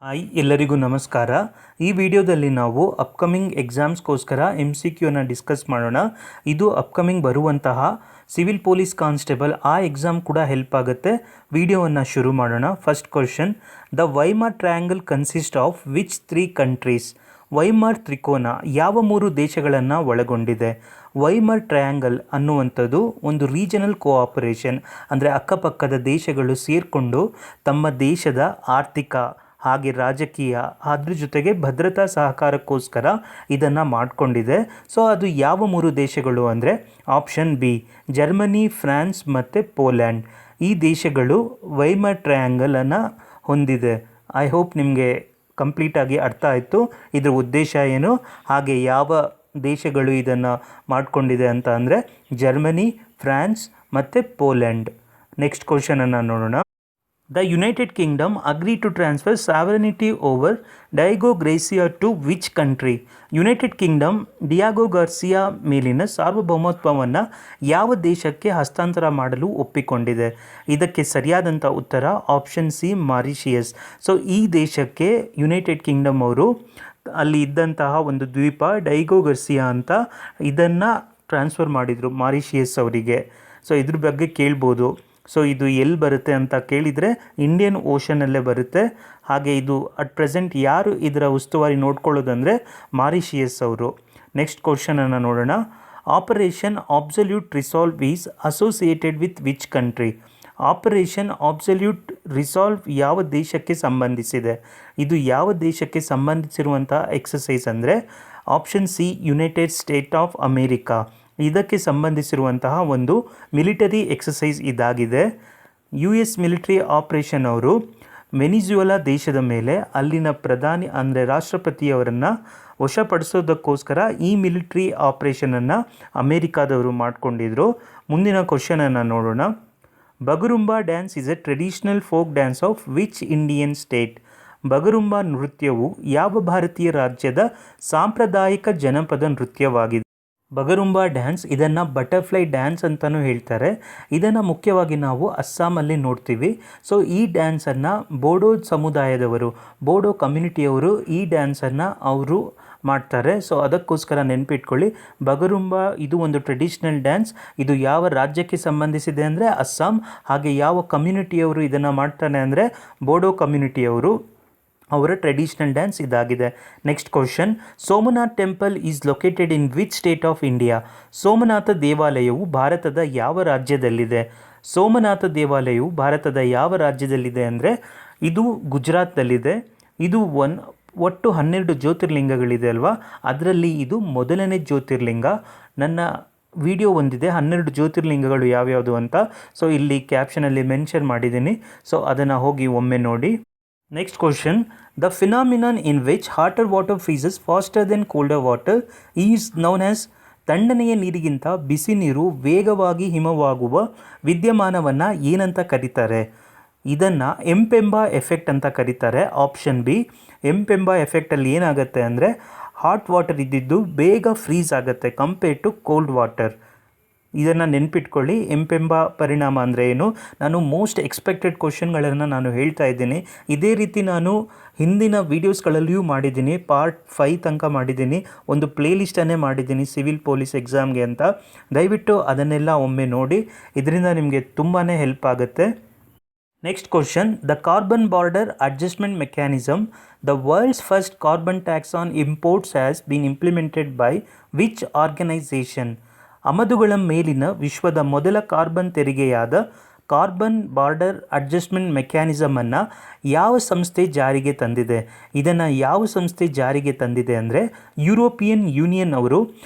Hi ಎಲ್ಲರಿಗೂ ನಮಸ್ಕಾರ. ಈ ವಿಡಿಯೋದಲ್ಲಿ ನಾವು ಅಪ್ಕಮಿಂಗ್ ಎಕ್ಸಾಮ್ಸ್ಗೋಸ್ಕರ MCQನ ಡಿಸ್ಕಸ್ ಮಾಡೋಣ. ಇದು ಅಪ್ಕಮಿಂಗ್ ಬರುವಂತಹ ಸಿವಿಲ್ ಪೊಲೀಸ್ ಕಾನ್ಸ್ಟೇಬಲ್ ಆ ಎಕ್ಸಾಮ್ ಕೂಡ ಹೆಲ್ಪ್ ಆಗುತ್ತೆ. ವಿಡಿಯೋವನ್ನು ಶುರು ಮಾಡೋಣ. First question, the Weimar triangle consist of which 3 countries? Weimar ತ್ರಿಕೋನ ಯಾವ 3 ದೇಶಗಳನ್ನು ಒಳಗೊಂಡಿದೆ? ವೈಮಾರ್ ಟ್ರಯಾಂಗಲ್ ಅನ್ನುವಂಥದ್ದು ಒಂದು ರೀಜನಲ್ ಕೋಆಪರೇಷನ್, ಅಂದರೆ ಅಕ್ಕಪಕ್ಕದ ದೇಶಗಳು ಸೇರಿಕೊಂಡು ತಮ್ಮ ದೇಶದ ಆರ್ಥಿಕ ಹಾಗೆ ರಾಜಕೀಯ ಅದ್ರ ಜೊತೆಗೆ ಭದ್ರತಾ ಸಹಕಾರಕ್ಕೋಸ್ಕರ ಇದನ್ನು ಮಾಡಿಕೊಂಡಿದೆ. ಸೊ ಅದು ಯಾವ 3 ದೇಶಗಳು ಅಂದರೆ ಆಪ್ಷನ್ ಬಿ, ಜರ್ಮನಿ, ಫ್ರಾನ್ಸ್ ಮತ್ತು ಪೋಲ್ಯಾಂಡ್. ಈ ದೇಶಗಳು ವೈಮಾರ್ ಟ್ರಯಾಂಗಲನ್ನು ಹೊಂದಿದೆ. ಐ ಹೋಪ್ ನಿಮಗೆ ಕಂಪ್ಲೀಟಾಗಿ ಅರ್ಥ ಆಯಿತು ಇದರ ಉದ್ದೇಶ ಏನು, ಹಾಗೆ ಯಾವ ದೇಶಗಳು ಇದನ್ನು ಮಾಡಿಕೊಂಡಿದೆ ಅಂತ ಅಂದರೆ ಜರ್ಮನಿ, ಫ್ರಾನ್ಸ್ ಮತ್ತು ಪೋಲ್ಯಾಂಡ್. ನೆಕ್ಸ್ಟ್ ಕ್ವಶನನ್ನು ನೋಡೋಣ. The United Kingdom agreed to transfer sovereignty over Diego Garcia to which country? United Kingdom Diego Garcia ಮೇಲಿನ ಸಾರ್ವಭೌಮತ್ವವನ್ನು ಯಾವ ದೇಶಕ್ಕೆ ಹಸ್ತಾಂತರ ಮಾಡಲು ಒಪ್ಪಿಕೊಂಡಿದೆ? ಇದಕ್ಕೆ ಸರಿಯಾದಂಥ ಉತ್ತರ ಆಪ್ಷನ್ ಸಿ, ಮಾರಿಷಿಯಸ್. ಸೊ ಈ ದೇಶಕ್ಕೆ ಯುನೈಟೆಡ್ ಕಿಂಗ್ಡಮ್ ಅವರು ಅಲ್ಲಿ ಇದ್ದಂತಹ ಒಂದು ದ್ವೀಪ ಡೈಗೋ ಗಾರ್ಸಿಯಾ ಅಂತ ಇದನ್ನು ಟ್ರಾನ್ಸ್ಫರ್ ಮಾಡಿದರು ಮಾರಿಷಿಯಸ್ ಅವರಿಗೆ. ಸೊ ಇದ್ರ ಬಗ್ಗೆ ಕೇಳ್ಬೋದು. ಸೊ ಇದು ಎಲ್ಲಿ ಬರುತ್ತೆ ಅಂತ ಕೇಳಿದರೆ ಇಂಡಿಯನ್ ಓಷನಲ್ಲೇ ಬರುತ್ತೆ. ಹಾಗೆ ಇದು ಅಟ್ ಪ್ರೆಸೆಂಟ್ ಯಾರು ಇದರ ಉಸ್ತುವಾರಿ ನೋಡ್ಕೊಳ್ಳೋದಂದರೆ ಮಾರಿಷಿಯಸ್ ಅವರು. ನೆಕ್ಸ್ಟ್ ಕ್ವಶನನ್ನು ನೋಡೋಣ. Operation absolute resolve is associated with which country? Operation absolute resolve ಯಾವ ದೇಶಕ್ಕೆ ಸಂಬಂಧಿಸಿದೆ? ಇದು ಯಾವ ದೇಶಕ್ಕೆ ಸಂಬಂಧಿಸಿರುವಂಥ ಎಕ್ಸಸೈಸ್ ಅಂದರೆ option C, United state of America. ಇದಕ್ಕೆ ಸಂಬಂಧಿಸಿರುವಂತಹ ಒಂದು ಮಿಲಿಟರಿ ಎಕ್ಸಸೈಸ್ ಇದಾಗಿದೆ. US ಮಿಲಿಟರಿ ಆಪರೇಷನ್ ಅವರು ವೆನಿಜುವೆಲಾ ದೇಶದ ಮೇಲೆ ಅಲ್ಲಿನ ಪ್ರಧಾನಿ ಅಂದರೆ ರಾಷ್ಟ್ರಪತಿಯವರನ್ನು ವಶಪಡಿಸೋದಕ್ಕೋಸ್ಕರ ಈ ಮಿಲಿಟರಿ ಆಪರೇಷನನ್ನು ಅಮೇರಿಕಾದವರು ಮಾಡಿಕೊಂಡಿದ್ರು. ಮುಂದಿನ ಕ್ವಶನನ್ನು ನೋಡೋಣ. Bagurumba dance is a traditional folk dance of which Indian state? Bagurumba ನೃತ್ಯವು ಯಾವ ಭಾರತೀಯ ರಾಜ್ಯದ ಸಾಂಪ್ರದಾಯಿಕ ಜನಪದ ನೃತ್ಯವಾಗಿದೆ? ಬಗರುಂಬಾ ಡ್ಯಾನ್ಸ್ ಇದನ್ನು ಬಟರ್ಫ್ಲೈ ಡ್ಯಾನ್ಸ್ ಅಂತಲೂ ಹೇಳ್ತಾರೆ. ಇದನ್ನು ಮುಖ್ಯವಾಗಿ ನಾವು ಅಸ್ಸಾಮಲ್ಲಿ ನೋಡ್ತೀವಿ. ಸೊ ಈ ಡ್ಯಾನ್ಸನ್ನು ಬೋಡೋ ಸಮುದಾಯದವರು, ಬೋಡೋ ಕಮ್ಯುನಿಟಿಯವರು ಈ ಡ್ಯಾನ್ಸನ್ನು ಅವರು ಮಾಡ್ತಾರೆ. ಸೊ ಅದಕ್ಕೋಸ್ಕರ ನೆನಪಿಟ್ಕೊಳ್ಳಿ, ಬಗರುಂಬಾ ಇದು ಒಂದು ಟ್ರೆಡಿಷ್ನಲ್ ಡ್ಯಾನ್ಸ್. ಇದು ಯಾವ ರಾಜ್ಯಕ್ಕೆ ಸಂಬಂಧಿಸಿದೆ ಅಂದರೆ ಅಸ್ಸಾಂ. ಹಾಗೆ ಯಾವ ಕಮ್ಯುನಿಟಿಯವರು ಇದನ್ನು ಮಾಡ್ತಾರೆ ಅಂದರೆ ಬೋಡೋ ಕಮ್ಯುನಿಟಿಯವರು, ಅವರ ಟ್ರೆಡಿಷ್ನಲ್ ಡ್ಯಾನ್ಸ್ ಇದಾಗಿದೆ. Next question, Somnath temple is located in which state of India? Somnath ದೇವಾಲಯವು ಭಾರತದ ಯಾವ ರಾಜ್ಯದಲ್ಲಿದೆ? ಸೋಮನಾಥ ದೇವಾಲಯವು ಭಾರತದ ಯಾವ ರಾಜ್ಯದಲ್ಲಿದೆ ಅಂದರೆ ಇದು ಗುಜರಾತ್ನಲ್ಲಿದೆ. ಇದು ಒಟ್ಟು 12 ಜ್ಯೋತಿರ್ಲಿಂಗಗಳಿದೆ ಅಲ್ವಾ, ಅದರಲ್ಲಿ ಇದು ಮೊದಲನೇ ಜ್ಯೋತಿರ್ಲಿಂಗ. ನನ್ನ ವಿಡಿಯೋ ಒಂದಿದೆ 12 ಜ್ಯೋತಿರ್ಲಿಂಗಗಳು ಯಾವ್ಯಾವುದು ಅಂತ. ಸೊ ಇಲ್ಲಿ ಕ್ಯಾಪ್ಷನಲ್ಲಿ ಮೆನ್ಷನ್ ಮಾಡಿದ್ದೀನಿ. ಸೊ ಅದನ್ನು ಹೋಗಿ ಒಮ್ಮೆ ನೋಡಿ. Next question, the phenomenon in which hotter water freezes faster than colder water is known as? ತಣ್ಣನೆಯ ನೀರಿಗಿಂತ ಬಿಸಿ ನೀರು ವೇಗವಾಗಿ ಹಿಮವಾಗುವ ವಿದ್ಯಮಾನವನ್ನು ಏನಂತ ಕರೀತಾರೆ? ಇದನ್ನು ಎಂಪೆಂಬ ಎಫೆಕ್ಟ್ ಅಂತ ಕರೀತಾರೆ. Option B. ಎಂಪೆಂಬ ಎಫೆಕ್ಟಲ್ಲಿ ಏನಾಗುತ್ತೆ ಅಂದರೆ ಹಾಟ್ ವಾಟರ್ ಇದ್ದಿದ್ದು ಬೇಗ ಫ್ರೀಸ್ ಆಗುತ್ತೆ ಕಂಪೇರ್ ಟು ಕೋಲ್ಡ್ ವಾಟರ್. ಇದನ್ನು ನೆನ್ಪಿಟ್ಕೊಳ್ಳಿ. ಎಂಪೆಂಬ ಪರಿಣಾಮ ಅಂದರೆ ಏನು? ನಾನು ಮೋಸ್ಟ್ ಎಕ್ಸ್ಪೆಕ್ಟೆಡ್ ಕ್ವಶನ್ಗಳನ್ನು ನಾನು ಹೇಳ್ತಾ ಇದ್ದೀನಿ. ಇದೇ ರೀತಿ ನಾನು ಹಿಂದಿನ ವೀಡಿಯೋಸ್ಗಳಲ್ಲಿಯೂ ಮಾಡಿದ್ದೀನಿ. ಪಾರ್ಟ್ 5 ತನಕ ಮಾಡಿದ್ದೀನಿ. ಒಂದು ಪ್ಲೇಲಿಸ್ಟನ್ನೇ ಮಾಡಿದ್ದೀನಿ ಸಿವಿಲ್ ಪೊಲೀಸ್ ಎಕ್ಸಾಮ್ಗೆ ಅಂತ. ದಯವಿಟ್ಟು ಅದನ್ನೆಲ್ಲ ಒಮ್ಮೆ ನೋಡಿ, ಇದರಿಂದ ನಿಮಗೆ ತುಂಬಾ ಹೆಲ್ಪ್ ಆಗುತ್ತೆ. Next question, the carbon border adjustment mechanism, the world's first carbon tax on imports has been implemented by which organisation? ಆಮದುಗಳ ಮೇಲಿನ ವಿಶ್ವದ ಮೊದಲ ಕಾರ್ಬನ್ ತೆರಿಗೆಯಾದ ಕಾರ್ಬನ್ ಬಾರ್ಡರ್ ಅಡ್ಜಸ್ಟ್ಮೆಂಟ್ ಮೆಕ್ಯಾನಿಸಮನ್ನು ಯಾವ ಸಂಸ್ಥೆ ಜಾರಿಗೆ ತಂದಿದೆ? ಇದನ್ನು ಯಾವ ಸಂಸ್ಥೆ ಜಾರಿಗೆ ತಂದಿದೆ ಅಂದರೆ ಯುರೋಪಿಯನ್ ಯೂನಿಯನ್ ಅವರು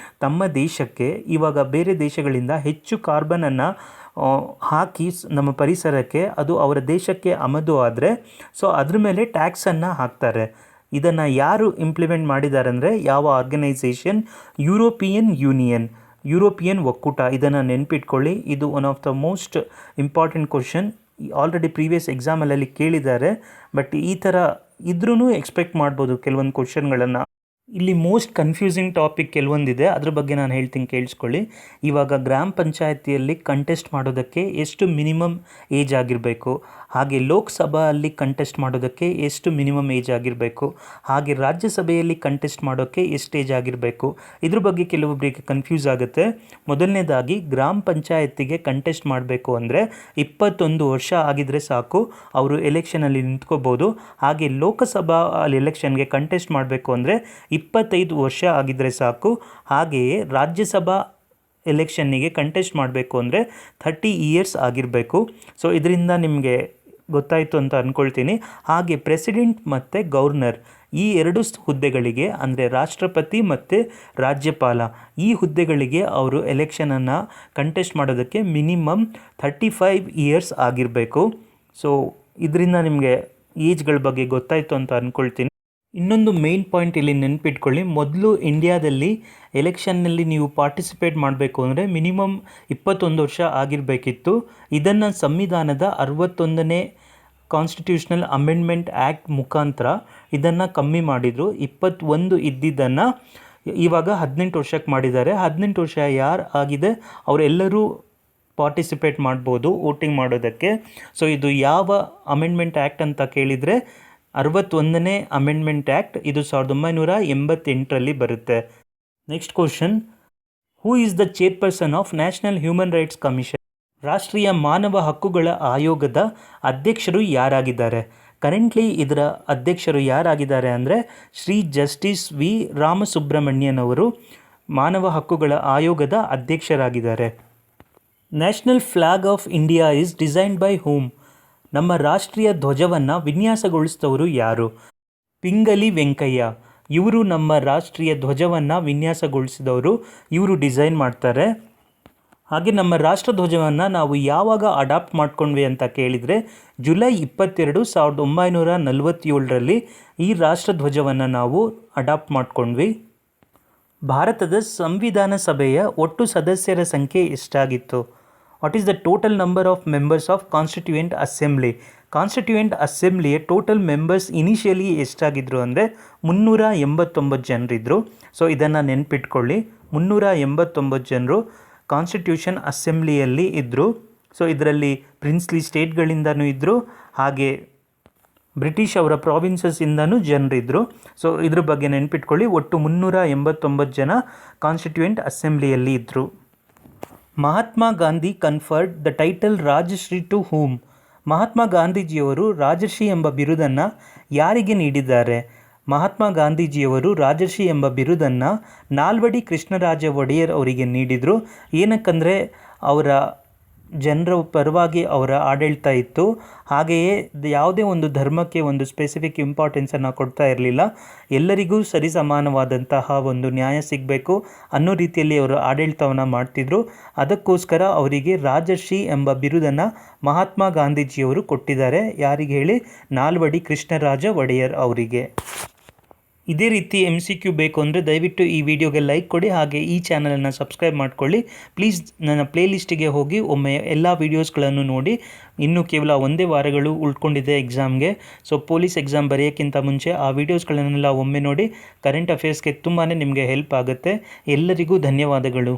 ತಮ್ಮ ದೇಶಕ್ಕೆ ಇವಾಗ ಬೇರೆ ದೇಶಗಳಿಂದ ಹೆಚ್ಚು ಕಾರ್ಬನನ್ನು ಹಾಕಿ ನಮ್ಮ ಪರಿಸರಕ್ಕೆ ಅದು ಅವರ ದೇಶಕ್ಕೆ ಆಮದು ಆದರೆ ಸೊ ಅದ್ರ ಮೇಲೆ ಟ್ಯಾಕ್ಸನ್ನು ಹಾಕ್ತಾರೆ. ಇದನ್ನು ಯಾರು ಇಂಪ್ಲಿಮೆಂಟ್ ಮಾಡಿದ್ದಾರೆ ಅಂದರೆ ಯಾವ ಆರ್ಗನೈಸೇಷನ್? ಯುರೋಪಿಯನ್ ಒಕ್ಕೂಟ. ಇದನ್ನು ನೆನ್ಪಿಟ್ಕೊಳ್ಳಿ. ಇದು one of the most important question. Already previous ಎಕ್ಸಾಮಲ್ಲಿ ಕೇಳಿದ್ದಾರೆ, ಬಟ್ ಈ ಥರ ಇದ್ರೂ ಎಕ್ಸ್ಪೆಕ್ಟ್ ಮಾಡ್ಬೋದು ಕೆಲವೊಂದು ಕ್ವಶನ್ಗಳನ್ನು. ಇಲ್ಲಿ ಮೋಸ್ಟ್ ಕನ್ಫ್ಯೂಸಿಂಗ್ ಟಾಪಿಕ್ ಕೆಲವೊಂದಿದೆ, ಅದ್ರ ಬಗ್ಗೆ ನಾನು ಹೇಳ್ತೀನಿ ಕೇಳಿಸ್ಕೊಳ್ಳಿ. ಇವಾಗ ಗ್ರಾಮ ಪಂಚಾಯತಿಯಲ್ಲಿ ಕಂಟೆಸ್ಟ್ ಮಾಡೋದಕ್ಕೆ ಎಷ್ಟು ಮಿನಿಮಮ್ ಏಜ್ ಆಗಿರಬೇಕು, ಹಾಗೆ ಲೋಕಸಭಾ ಅಲ್ಲಿ ಕಂಟೆಸ್ಟ್ ಮಾಡೋದಕ್ಕೆ ಎಷ್ಟು ಮಿನಿಮಮ್ ಏಜ್ ಆಗಿರಬೇಕು, ಹಾಗೆ ರಾಜ್ಯಸಭೆಯಲ್ಲಿ ಕಂಟೆಸ್ಟ್ ಮಾಡೋಕ್ಕೆ ಎಷ್ಟು ಏಜ್ ಆಗಿರಬೇಕು, ಇದ್ರ ಬಗ್ಗೆ ಕೆಲವೊಬ್ಬರಿಗೆ ಕನ್ಫ್ಯೂಸ್ ಆಗುತ್ತೆ. ಮೊದಲನೇದಾಗಿ ಗ್ರಾಮ ಪಂಚಾಯತಿಗೆ ಕಂಟೆಸ್ಟ್ ಮಾಡಬೇಕು ಅಂದರೆ 21 ವರ್ಷ ಆಗಿದ್ರೆ ಸಾಕು, ಅವರು ಎಲೆಕ್ಷನಲ್ಲಿ ನಿಂತ್ಕೋಬೋದು. ಹಾಗೆ ಲೋಕಸಭಾ ಎಲೆಕ್ಷನ್ಗೆ ಕಂಟೆಸ್ಟ್ ಮಾಡಬೇಕು ಅಂದರೆ 25 ವರ್ಷ ಆಗಿದ್ದರೆ ಸಾಕು. ಹಾಗೆಯೇ ರಾಜ್ಯಸಭಾ ಎಲೆಕ್ಷನ್ನಿಗೆ ಕಂಟೆಸ್ಟ್ ಮಾಡಬೇಕು ಅಂದರೆ 30 ಇಯರ್ಸ್ ಆಗಿರಬೇಕು. ಸೊ ಇದರಿಂದ ನಿಮಗೆ ಗೊತ್ತಾಯಿತು ಅಂತ ಅಂದ್ಕೊಳ್ತೀನಿ. ಹಾಗೆ ಪ್ರೆಸಿಡೆಂಟ್ ಮತ್ತು ಗವರ್ನರ್ ಈ ಎರಡು ಹುದ್ದೆಗಳಿಗೆ, ಅಂದರೆ ರಾಷ್ಟ್ರಪತಿ ಮತ್ತು ರಾಜ್ಯಪಾಲ, ಈ ಹುದ್ದೆಗಳಿಗೆ ಅವರು ಎಲೆಕ್ಷನನ್ನು ಕಂಟೆಸ್ಟ್ ಮಾಡೋದಕ್ಕೆ ಮಿನಿಮಮ್ 35 ಇಯರ್ಸ್ ಆಗಿರಬೇಕು. ಸೊ ಇದರಿಂದ ನಿಮಗೆ ಏಜ್ಗಳ ಬಗ್ಗೆ ಗೊತ್ತಾಯಿತು ಅಂತ ಅಂದ್ಕೊಳ್ತೀನಿ. ಇನ್ನೊಂದು ಮೇನ್ ಪಾಯಿಂಟ್ ಇಲ್ಲಿ ನೆನ್ಪಿಟ್ಕೊಳ್ಳಿ, ಮೊದಲು ಇಂಡಿಯಾದಲ್ಲಿ ಎಲೆಕ್ಷನ್ನಲ್ಲಿ ನೀವು ಪಾರ್ಟಿಸಿಪೇಟ್ ಮಾಡಬೇಕು ಅಂದರೆ ಮಿನಿಮಮ್ 21 ವರ್ಷ ಆಗಿರಬೇಕಿತ್ತು. ಇದನ್ನು ಸಂವಿಧಾನದ 61ನೇ ಕಾನ್ಸ್ಟಿಟ್ಯೂಷನಲ್ ಅಮೆಂಡ್ಮೆಂಟ್ ಆ್ಯಕ್ಟ್ ಮುಖಾಂತರ ಇದನ್ನು ಕಮ್ಮಿ ಮಾಡಿದರು. 21 ಇದ್ದಿದ್ದನ್ನು ಇವಾಗ 18 ವರ್ಷಕ್ಕೆ ಮಾಡಿದ್ದಾರೆ. 18 ವರ್ಷ ಯಾರು ಆಗಿದೆ ಅವರೆಲ್ಲರೂ ಪಾರ್ಟಿಸಿಪೇಟ್ ಮಾಡ್ಬೋದು ವೋಟಿಂಗ್ ಮಾಡೋದಕ್ಕೆ. ಸೊ ಇದು ಯಾವ ಅಮೆಂಡ್ಮೆಂಟ್ ಆ್ಯಕ್ಟ್ ಅಂತ ಕೇಳಿದರೆ 61ನೇ ಅಮೆಂಡ್ಮೆಂಟ್ ಆ್ಯಕ್ಟ್. ಇದು 1988ರಲ್ಲಿ ಬರುತ್ತೆ. Next question, who is the chairperson of national human rights commission? ರಾಷ್ಟ್ರೀಯ ಮಾನವ ಹಕ್ಕುಗಳ ಆಯೋಗದ ಅಧ್ಯಕ್ಷರು ಯಾರಾಗಿದ್ದಾರೆ? ಕರೆಂಟ್ಲಿ ಇದರ ಅಧ್ಯಕ್ಷರು ಯಾರಾಗಿದ್ದಾರೆ ಅಂದರೆ ಶ್ರೀ ಜಸ್ಟಿಸ್ ವಿ ರಾಮಸುಬ್ರಹ್ಮಣ್ಯನ್ ಅವರು ಮಾನವ ಹಕ್ಕುಗಳ ಆಯೋಗದ ಅಧ್ಯಕ್ಷರಾಗಿದ್ದಾರೆ. National flag of India is designed by whom? ನಮ್ಮ ರಾಷ್ಟ್ರೀಯ ಧ್ವಜವನ್ನು ವಿನ್ಯಾಸಗೊಳಿಸಿದವರು ಯಾರು? ಪಿಂಗಲಿ ವೆಂಕಯ್ಯ. ಇವರು ನಮ್ಮ ರಾಷ್ಟ್ರೀಯ ಧ್ವಜವನ್ನು ವಿನ್ಯಾಸಗೊಳಿಸಿದವರು, ಇವರು ಡಿಸೈನ್ ಮಾಡ್ತಾರೆ. ಹಾಗೆ ನಮ್ಮ ರಾಷ್ಟ್ರ ಧ್ವಜವನ್ನು ನಾವು ಯಾವಾಗ ಅಡಾಪ್ಟ್ ಮಾಡ್ಕೊಂಡ್ವಿ ಅಂತ ಕೇಳಿದರೆ ಜುಲೈ 22, 1947ರಲ್ಲಿ ಈ ರಾಷ್ಟ್ರ ಧ್ವಜವನ್ನು ನಾವು ಅಡಾಪ್ಟ್ ಮಾಡ್ಕೊಂಡ್ವಿ. ಭಾರತದ ಸಂವಿಧಾನ ಸಭೆಯ ಒಟ್ಟು ಸದಸ್ಯರ ಸಂಖ್ಯೆ ಎಷ್ಟಾಗಿತ್ತು? What is the total number of members of constituent assembly? Constituent ಅಸೆಂಬ್ಲಿಯ ಟೋಟಲ್ ಮೆಂಬರ್ಸ್ ಇನಿಷಿಯಲಿ ಎಷ್ಟಾಗಿದ್ದರು ಅಂದರೆ 389 ಜನರಿದ್ದರು. ಸೊ ಇದನ್ನು ನೆನ್ಪಿಟ್ಕೊಳ್ಳಿ, 389 ಜನರು ಕಾನ್ಸ್ಟಿಟ್ಯೂಷನ್ ಅಸೆಂಬ್ಲಿಯಲ್ಲಿ ಇದ್ದರು. ಸೊ ಇದರಲ್ಲಿ ಪ್ರಿನ್ಸ್ಲಿ ಸ್ಟೇಟ್ಗಳಿಂದನೂ ಇದ್ದರು, ಹಾಗೆ ಬ್ರಿಟಿಷ್ ಅವರ ಪ್ರಾವಿನ್ಸಸ್ಸಿಂದನೂ ಜನರಿದ್ದರು. ಸೊ ಇದ್ರ ಬಗ್ಗೆ ನೆನ್ಪಿಟ್ಕೊಳ್ಳಿ, ಒಟ್ಟು 389 ಜನ ಕಾನ್ಸ್ಟಿಟ್ಯೂಯೆಂಟ್ ಅಸೆಂಬ್ಲಿಯಲ್ಲಿ ಇದ್ದರು. Mahatma Gandhi conferred the title Rajshri to whom? Mahatma ಗಾಂಧೀಜಿಯವರು ರಾಜಶ್ರೀ ಎಂಬ ಬಿರುದನ್ನು ಯಾರಿಗೆ ನೀಡಿದ್ದಾರೆ? ಮಹಾತ್ಮ ಗಾಂಧೀಜಿಯವರು ರಾಜಶ್ರೀ ಎಂಬ ಬಿರುದನ್ನು ನಾಲ್ವಡಿ ಕೃಷ್ಣರಾಜ ಒಡೆಯರ್ ಅವರಿಗೆ ನೀಡಿದರು. ಏನಕ್ಕಂದರೆ ಅವರ ಜನರ ಪರವಾಗಿ ಅವರ ಆಡಳಿತ ಇತ್ತು. ಹಾಗೆಯೇ ಯಾವುದೇ ಒಂದು ಧರ್ಮಕ್ಕೆ ಒಂದು ಸ್ಪೆಸಿಫಿಕ್ ಇಂಪಾರ್ಟೆನ್ಸನ್ನು ಕೊಡ್ತಾ ಇರಲಿಲ್ಲ. ಎಲ್ಲರಿಗೂ ಸರಿಸಮಾನವಾದಂತಹ ಒಂದು ನ್ಯಾಯ ಸಿಗಬೇಕು ಅನ್ನೋ ರೀತಿಯಲ್ಲಿ ಅವರು ಆಡಳಿತವನ್ನು ಮಾಡ್ತಿದ್ರು. ಅದಕ್ಕೋಸ್ಕರ ಅವರಿಗೆ ರಾಜಶ್ರೀ ಎಂಬ ಬಿರುದನ್ನು ಮಹಾತ್ಮ ಗಾಂಧೀಜಿಯವರು ಕೊಟ್ಟಿದ್ದಾರೆ. ಯಾರಿಗೆ ಹೇಳಿ? ನಾಲ್ವಡಿ ಕೃಷ್ಣರಾಜ ಒಡೆಯರ್ ಅವರಿಗೆ. ಇದೇ ರೀತಿ MCQ ಬೇಕು ಅಂದರೆ ದಯವಿಟ್ಟು ಈ ವಿಡಿಯೋಗೆ ಲೈಕ್ ಕೊಡಿ, ಹಾಗೆ ಈ ಚಾನಲನ್ನು ಸಬ್ಸ್ಕ್ರೈಬ್ ಮಾಡ್ಕೊಳ್ಳಿ. ಪ್ಲೀಸ್ ನನ್ನ ಪ್ಲೇಲಿಸ್ಟಿಗೆ ಹೋಗಿ ಒಮ್ಮೆ ಎಲ್ಲ ವೀಡಿಯೋಸ್ಗಳನ್ನು ನೋಡಿ. ಇನ್ನೂ ಕೇವಲ 1 ವಾರಗಳು ಉಳ್ಕೊಂಡಿದೆ ಎಕ್ಸಾಮ್ಗೆ. ಸೊ ಪೊಲೀಸ್ ಎಕ್ಸಾಮ್ ಬರೆಯೋಕ್ಕಿಂತ ಮುಂಚೆ ಆ ವೀಡಿಯೋಸ್ಗಳನ್ನೆಲ್ಲ ಒಮ್ಮೆ ನೋಡಿ. ಕರೆಂಟ್ ಅಫೇರ್ಸ್ಗೆ ತುಂಬಾ ನಿಮಗೆ ಹೆಲ್ಪ್ ಆಗುತ್ತೆ. ಎಲ್ಲರಿಗೂ ಧನ್ಯವಾದಗಳು.